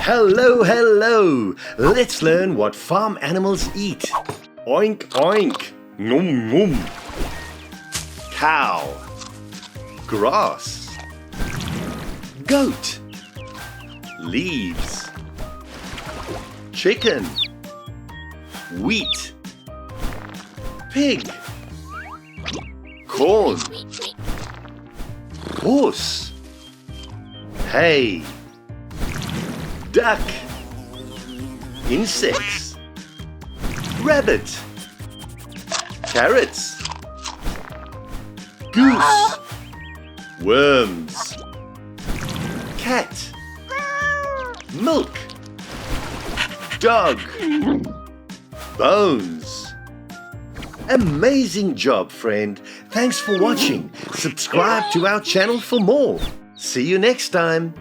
Hello, hello! Let's learn what farm animals eat. Oink, oink. Nom, nom. Cow. Grass. Goat. Leaves. Chicken. Wheat. Pig. Corn. Horse. Hay. Duck. Insects. Rabbit. Carrots. Goose. Worms. Cat. Milk. Dog. Bones. Amazing job, friend. Thanks for watching. Subscribe to our channel for more. See you next time.